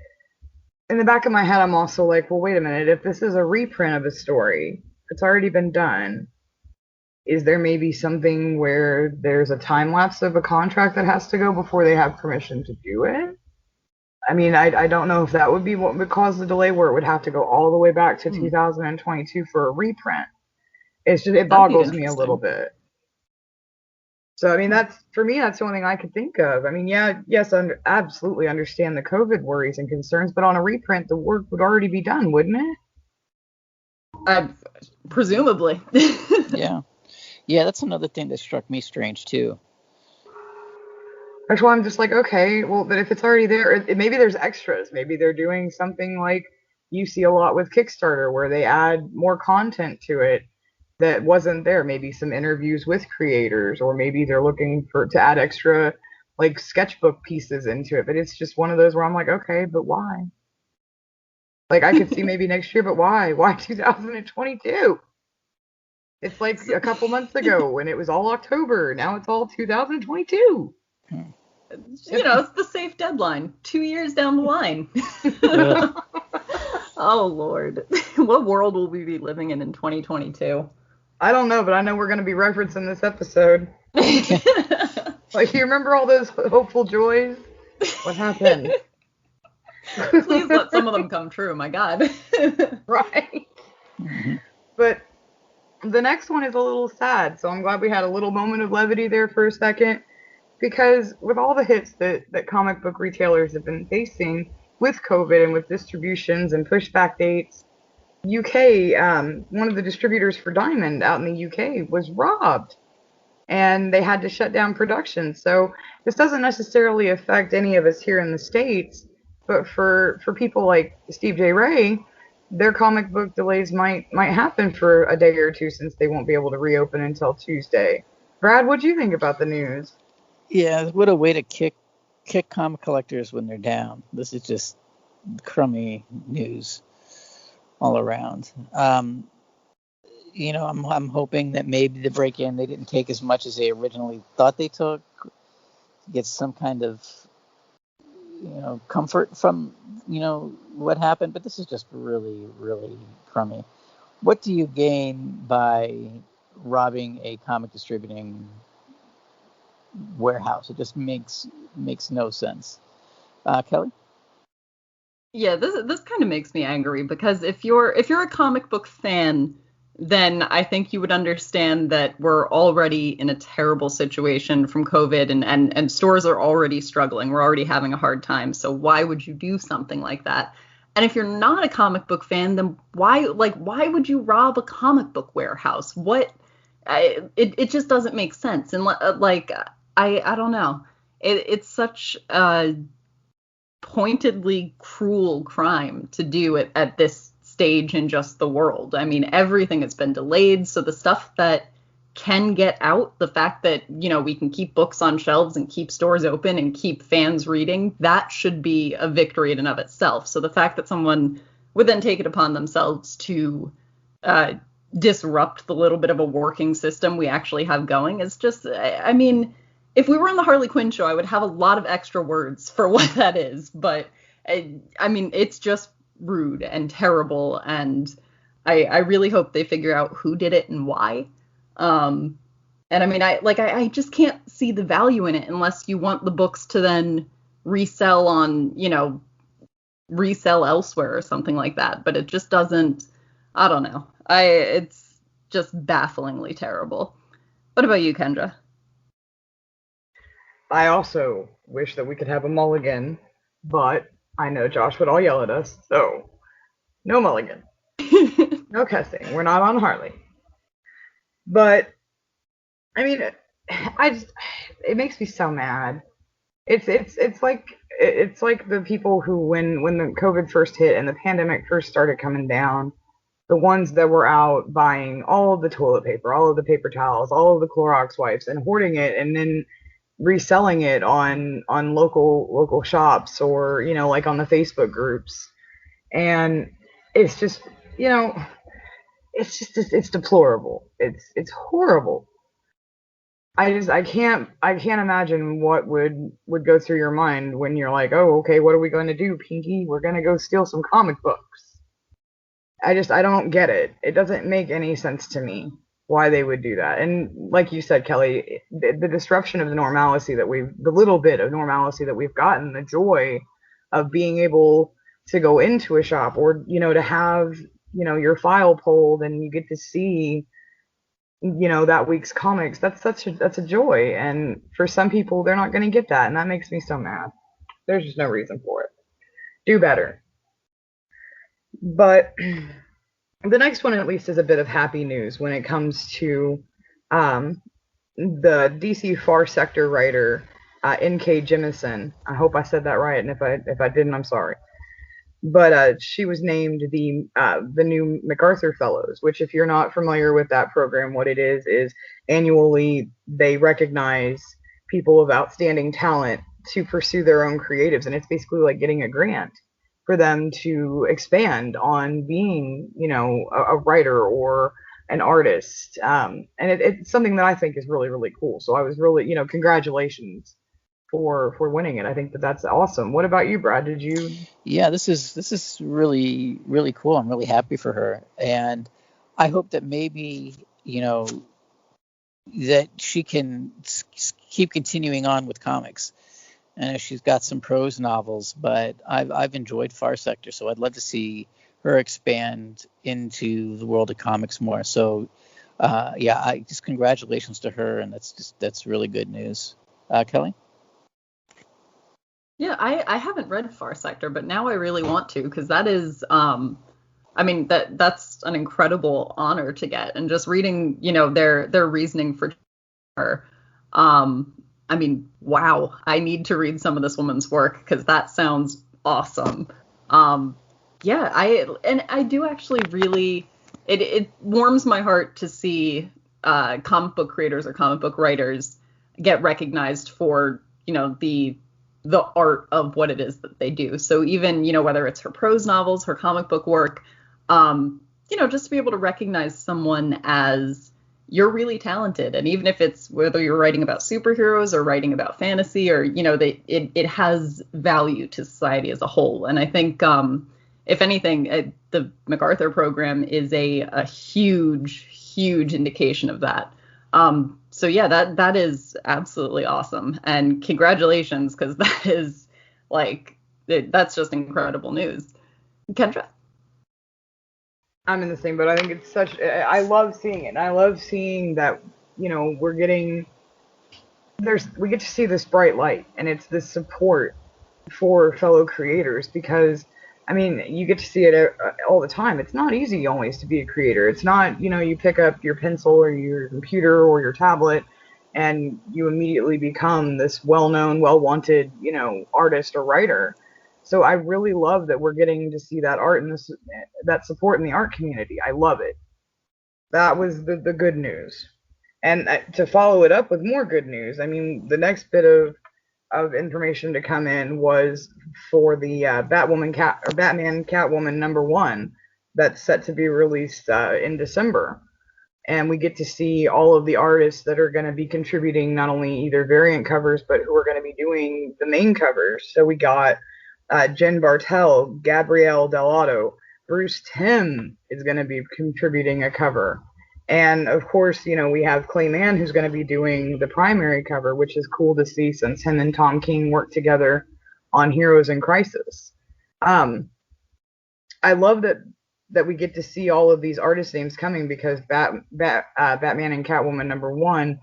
in the back of my head. I'm also like, well, wait a minute. If this is a reprint of a story, it's already been done. Is there maybe something where there's a time lapse of a contract that has to go before they have permission to do it? I mean, I don't know if that would be what would cause the delay, where it would have to go all the way back to 2022 for a reprint. It boggles me a little bit. So I mean, that's the only thing I could think of. I mean, yes, absolutely understand the COVID worries and concerns, but on a reprint, the work would already be done, wouldn't it? Presumably. Yeah. Yeah, that's another thing that struck me strange too. That's why I'm just like, okay, well, but if it's already there, maybe there's extras. Maybe they're doing something like you see a lot with Kickstarter, where they add more content to it that wasn't there. Maybe some interviews with creators, or maybe they're looking to add extra like sketchbook pieces into it. But it's just one of those where I'm like, okay, but why? Like I could see maybe next year, but why? Why 2022? It's like a couple months ago when it was all October. Now it's all 2022. It's the safe deadline. 2 years down the line. Oh, Lord. What world will we be living in 2022? I don't know, but I know we're going to be referencing this episode. Like, you remember all those hopeful joys? What happened? Please let some of them come true, my God. Right. Mm-hmm. But the next one is a little sad, so I'm glad we had a little moment of levity there for a second, because with all the hits that comic book retailers have been facing with COVID and with distributions and pushback dates, UK, one of the distributors for Diamond out in the UK was robbed, and they had to shut down production. So this doesn't necessarily affect any of us here in the States, but for people like Steve J. Ray, their comic book delays might happen for a day or two, since they won't be able to reopen until Tuesday. Brad, what do you think about the news? Yeah, what a way to kick comic collectors when they're down. This is just crummy news all around. I'm hoping that maybe the break-in, they didn't take as much as they originally thought they took, to get some kind of comfort from what happened. But this is just really, really crummy. What do you gain by robbing a comic distributing warehouse? It just makes no sense. Kelly? Yeah, this kind of makes me angry, because if you're a comic book fan, then I think you would understand that we're already in a terrible situation from COVID, and stores are already struggling. We're already having a hard time. So why would you do something like that? And if you're not a comic book fan, then why would you rob a comic book warehouse? It just doesn't make sense. And I don't know. It's such a pointedly cruel crime to do it at this stage in just the world. I mean, everything has been delayed, so the stuff that can get out, the fact that, we can keep books on shelves and keep stores open and keep fans reading, that should be a victory in and of itself. So the fact that someone would then take it upon themselves to disrupt the little bit of a working system we actually have going is just, I mean, if we were on the Harley Quinn show, I would have a lot of extra words for what that is. But I mean, it's just rude and terrible. And I really hope they figure out who did it and why. And I mean, I just can't see the value in it unless you want the books to then resell on, resell elsewhere or something like that. But it just doesn't, I don't know. It's just bafflingly terrible. What about you, Kendra? I also wish that we could have a mulligan, but I know Josh would all yell at us, so no mulligan. No cussing. We're not on Harley. But I mean, it makes me so mad. It's like the people who, when the COVID first hit and the pandemic first started coming down, the ones that were out buying all of the toilet paper, all of the paper towels, all of the Clorox wipes, and hoarding it, and then reselling it on local shops, or like on the Facebook groups. And it's just it's deplorable. It's horrible. I can't imagine what would go through your mind when you're like, oh, okay, what are we going to do, Pinky? We're going to go steal some comic books. I don't get it. It doesn't make any sense to me why they would do that. And like you said, Kelly, the disruption of the little bit of normalcy that we've gotten, the joy of being able to go into a shop, or to have your file pulled and you get to see that week's comics. That's a joy. And for some people, they're not going to get that, and that makes me so mad. There's just no reason for it. Do better. But the next one, at least, is a bit of happy news when it comes to the DC Far Sector writer, N.K. Jemisin. I hope I said that right, and if I didn't, I'm sorry. But she was named the new Macarthur Fellows, which, if you're not familiar with that program, what it is annually they recognize people of outstanding talent to pursue their own creatives, and it's basically like getting a grant for them to expand on being, a writer or an artist. And it's something that I think is really, really cool. So I was really, congratulations for winning it. I think that's awesome. What about you, Brad? Did you? Yeah, this is really, really cool. I'm really happy for her, and I hope that maybe that she can keep continuing on with comics. And she's got some prose novels, but I've enjoyed Far Sector, so I'd love to see her expand into the world of comics more. So, I just congratulations to her, and that's really good news. Kelly? Yeah, I haven't read Far Sector, but now I really want to, because that is, that's an incredible honor to get, and just reading, their reasoning for her. Wow, I need to read some of this woman's work, because that sounds awesome. I do actually really, it warms my heart to see comic book creators or comic book writers get recognized for, the art of what it is that they do. So even, whether it's her prose novels, her comic book work, just to be able to recognize someone as, you're really talented. And even if it's whether you're writing about superheroes or writing about fantasy, or, it has value to society as a whole. And I think, if anything, the MacArthur program is a huge, huge indication of that. That is absolutely awesome. And congratulations, because that is that's just incredible news. Kendra? I'm in the same boat. I think it's I love seeing it. And I love seeing that, we get to see this bright light, and it's this support for fellow creators, because, you get to see it all the time. It's not easy always to be a creator. It's not, you pick up your pencil or your computer or your tablet and you immediately become this well-known, well-wanted, artist or writer. So I really love that we're getting to see that art and that support in the art community. I love it. That was the good news. And to follow it up with more good news, the next bit of information to come in was for the Batman Catwoman #1 that's set to be released in December. And we get to see all of the artists that are going to be contributing not only either variant covers, but who are going to be doing the main covers. So we got Jen Bartel, Gabrielle Dell'Otto, Bruce Timm is going to be contributing a cover. And of course, we have Clay Mann, who's going to be doing the primary cover, which is cool to see since him and Tom King worked together on Heroes in Crisis. I love that we get to see all of these artist names coming, because Batman and Catwoman #1,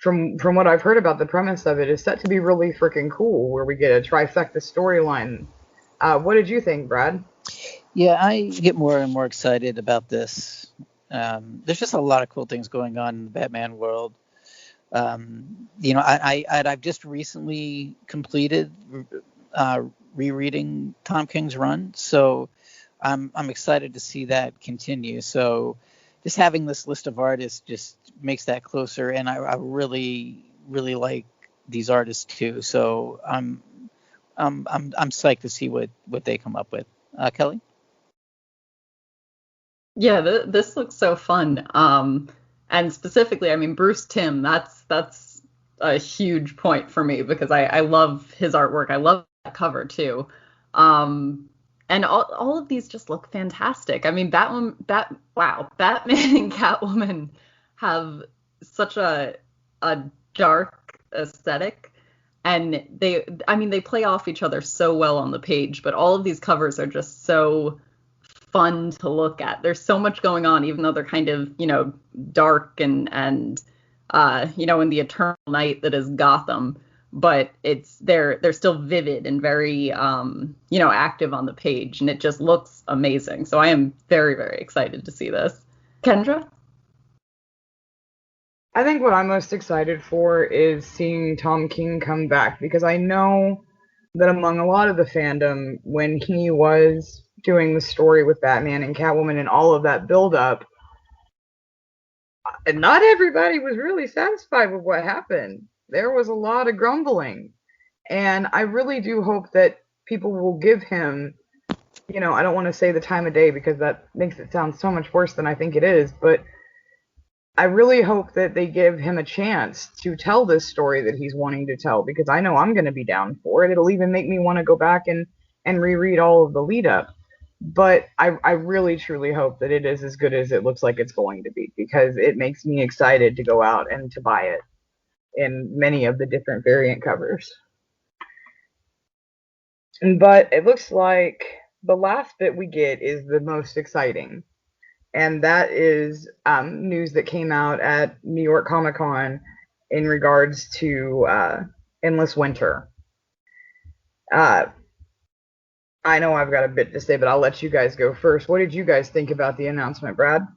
from what I've heard about the premise of it, is set to be really freaking cool, where we get a trifecta storyline. What did you think, Brad? Yeah, I get more and more excited about this. There's just a lot of cool things going on in the Batman world. I've just recently completed rereading Tom King's run, so I'm excited to see that continue. So just having this list of artists just makes that closer, and I really, really like these artists too. So I'm psyched to see what they come up with. Kelly? Yeah, this looks so fun. And specifically, Bruce Timm, that's a huge point for me, because I love his artwork. I love that cover too. And all of these just look fantastic. Batman and Catwoman have such a dark aesthetic, and they play off each other so well on the page, but all of these covers are just so fun to look at. There's so much going on, even though they're kind of, dark and in the eternal night that is Gotham, but they're still vivid and very active on the page, and it just looks amazing. So I am very, very excited to see this. Kendra? I think what I'm most excited for is seeing Tom King come back, because I know that among a lot of the fandom, when he was doing the story with Batman and Catwoman and all of that build up, and not everybody was really satisfied with what happened. There was a lot of grumbling. And I really do hope that people will give him, I don't want to say the time of day because that makes it sound so much worse than I think it is, but I really hope that they give him a chance to tell this story that he's wanting to tell, because I know I'm going to be down for it. It'll even make me want to go back and reread all of the lead up. But I really truly hope that it is as good as it looks like it's going to be, because it makes me excited to go out and to buy it in many of the different variant covers. But it looks like the last bit we get is the most exciting. And that is news that came out at New York Comic Con in regards to Endless Winter. I know I've got a bit to say, but I'll let you guys go first. What did you guys think about the announcement, Brad?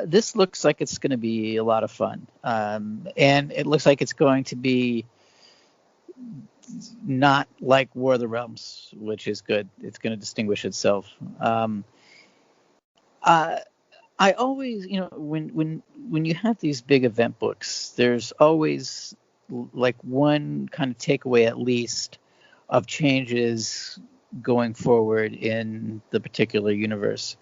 This looks like it's going to be a lot of fun. And it looks like it's going to be not like War of the Realms, which is good. It's going to distinguish itself. I always, when you have these big event books, there's always like one kind of takeaway at least of changes going forward in the particular universe.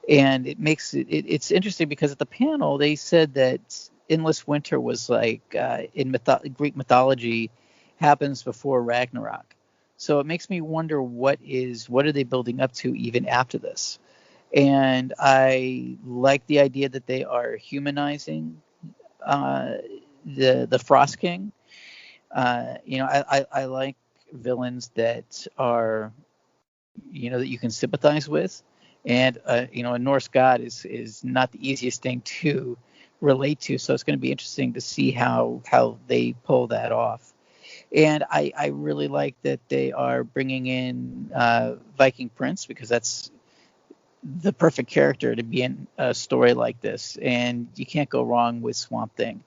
And it makes it's interesting because at the panel they said that Endless Winter was like in Greek mythology happens before Ragnarok. So it makes me wonder what are they building up to even after this? And I like the idea that they are humanizing the Frost King. I like villains that are, that you can sympathize with. And, a Norse god is not the easiest thing to relate to. So it's going to be interesting to see how they pull that off. And I really like that they are bringing in Viking Prince, because that's the perfect character to be in a story like this. And you can't go wrong with Swamp Thing.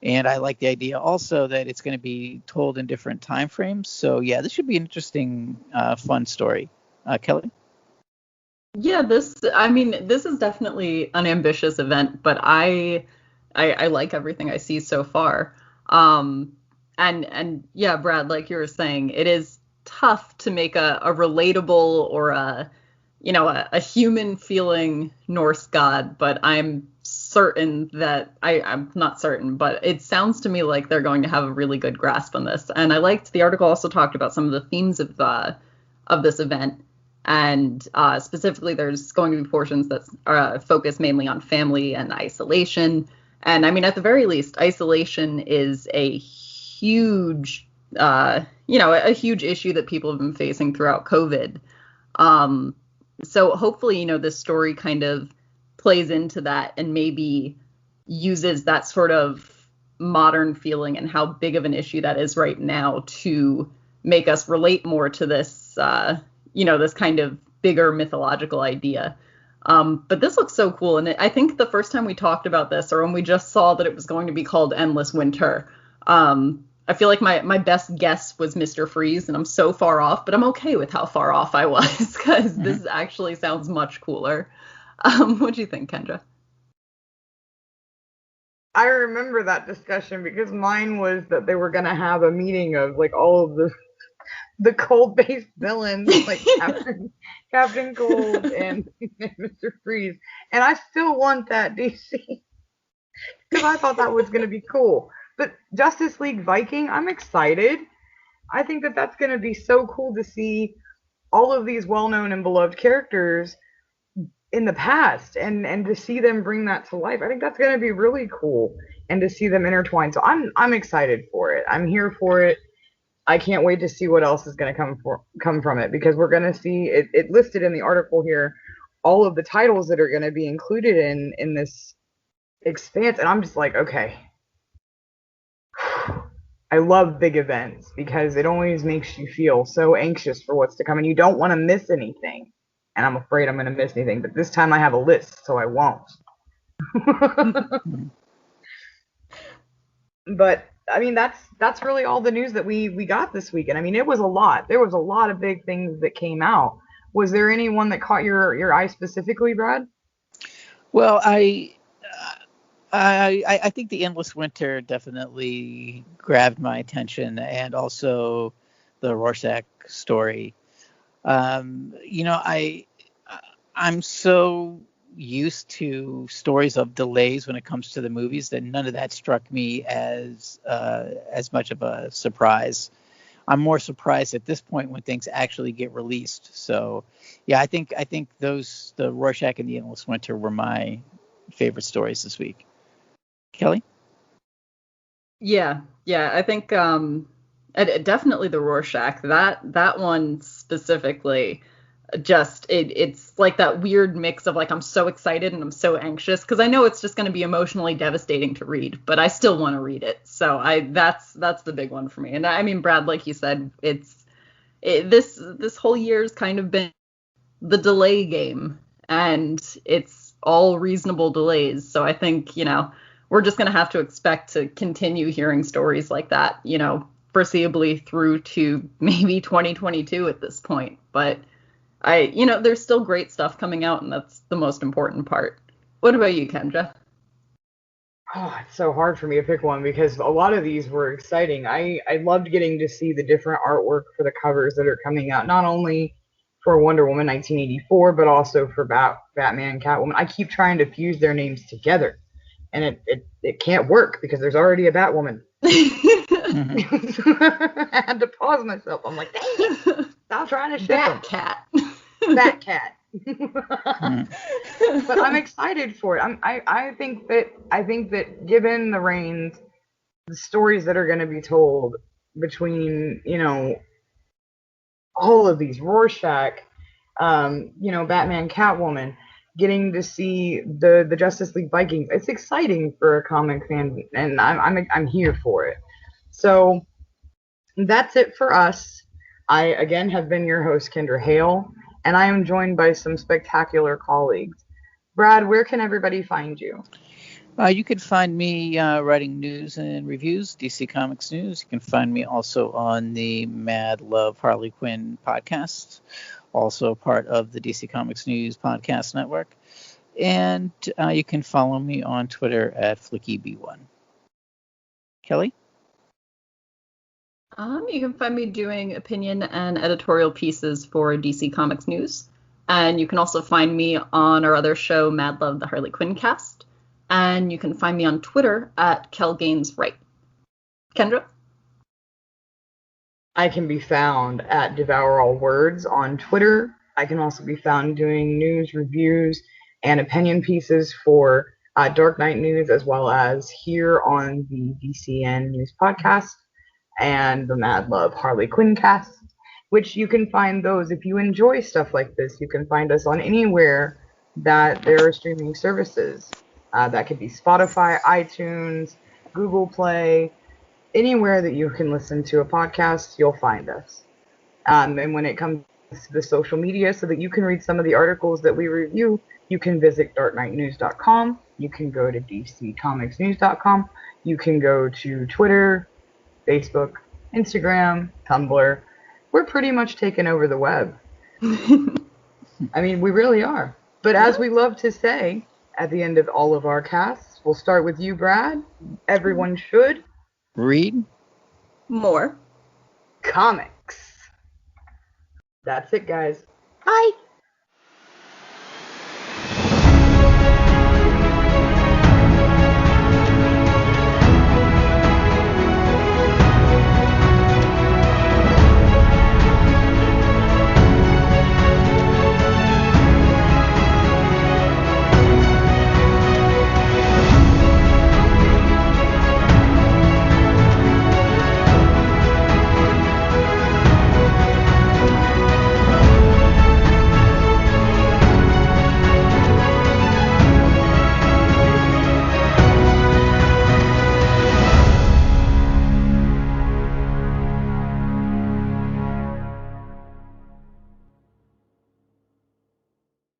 And I like the idea also that it's going to be told in different time frames. So, yeah, this should be an interesting, fun story. Kelly? Yeah, this is definitely an ambitious event, but I like everything I see so far. And yeah, Brad, like you were saying, it is tough to make a relatable or a human feeling Norse god, but I'm certain that I'm not certain, but it sounds to me like they're going to have a really good grasp on this. And I liked the article also talked about some of the themes of this event. And specifically, there's going to be portions that focus mainly on family and isolation. And I mean, at the very least, isolation is a huge, a huge issue that people have been facing throughout COVID. So hopefully, this story kind of plays into that and maybe uses that sort of modern feeling and how big of an issue that is right now to make us relate more to this, this kind of bigger mythological idea. But this looks so cool. And I think the first time we talked about this, or when we just saw that it was going to be called Endless Winter, I feel like my best guess was Mr. Freeze, and I'm so far off, but I'm okay with how far off I was, because this actually sounds much cooler. What do you think, Kendra? I remember that discussion because mine was that they were going to have a meeting of like all of the cold-based villains, like Captain Cold and Mr. Freeze, and I still want that, DC, because I thought that was going to be cool. But Justice League Viking, I'm excited. I think that that's going to be so cool to see all of these well-known and beloved characters in the past, and to see them bring that to life. I think that's going to be really cool, and to see them intertwined. So I'm excited for it. I'm here for it. I can't wait to see what else is going to come from it, because we're going to see it listed in the article here all of the titles that are going to be included in this expanse, and I'm just like, okay. I love big events because it always makes you feel so anxious for what's to come, and you don't want to miss anything. And I'm afraid I'm going to miss anything, but this time I have a list, so I won't. But I mean, that's really all the news that we got this weekend. I mean, it was a lot. There was a lot of big things that came out. Was there any one that caught your eye specifically, Brad? Well, I think the Endless Winter definitely grabbed my attention, and also the Rorschach story. I'm so used to stories of delays when it comes to the movies that none of that struck me as much of a surprise. I'm more surprised at this point when things actually get released. So, yeah, I think the Rorschach and the Endless Winter were my favorite stories this week. Kelly? Yeah, I think definitely the Rorschach. That one specifically, just it's like that weird mix of like I'm so excited and I'm so anxious because I know it's just going to be emotionally devastating to read, but I still want to read it. So that's the big one for me. And I mean, Brad, like you said, this whole year's kind of been the delay game, and it's all reasonable delays. So I think, we're just going to have to expect to continue hearing stories like that, foreseeably through to maybe 2022 at this point. But there's still great stuff coming out, and that's the most important part. What about you, Kendra? Oh, it's so hard for me to pick one because a lot of these were exciting. I loved getting to see the different artwork for the covers that are coming out, not only for Wonder Woman 1984, but also for Batman, Catwoman. I keep trying to fuse their names together, and it can't work because there's already a Batwoman. I had to pause myself. I'm like, dang it, stop trying to ship them. Batcat. But I'm excited for it. I think that given the reins, the stories that are going to be told between all of these Rorschach, Batman, Catwoman, getting to see the Justice League Vikings, it's exciting for a comic fan, and I'm here for it. So that's it for us. I again have been your host, Kendra Hale, and I am joined by some spectacular colleagues. Brad, where can everybody find you? You can find me writing news and reviews, DC Comics News. You can find me also on the Mad Love Harley Quinn podcast, also part of the DC Comics News podcast network. And you can follow me on Twitter at FlickyB1. Kelly? You can find me doing opinion and editorial pieces for DC Comics News. And you can also find me on our other show, Mad Love, the Harley Quinn cast. And you can find me on Twitter at KelGainsWright. Kendra? I can be found at Devour All Words on Twitter. I can also be found doing news, reviews, and opinion pieces for Dark Knight News, as well as here on the DCN News Podcast and the Mad Love Harley Quinn cast, which you can find those. If you enjoy stuff like this, you can find us on anywhere that there are streaming services. That could be Spotify, iTunes, Google Play, anywhere that you can listen to a podcast, you'll find us. And when it comes to the social media, so that you can read some of the articles that we review, you can visit darkknightnews.com. You can go to dccomicsnews.com. You can go to Twitter, Facebook, Instagram, Tumblr. We're pretty much taking over the web. I mean, we really are. But as we love to say at the end of all of our casts, we'll start with you, Brad. Everyone should read more comics. That's it, guys. Bye.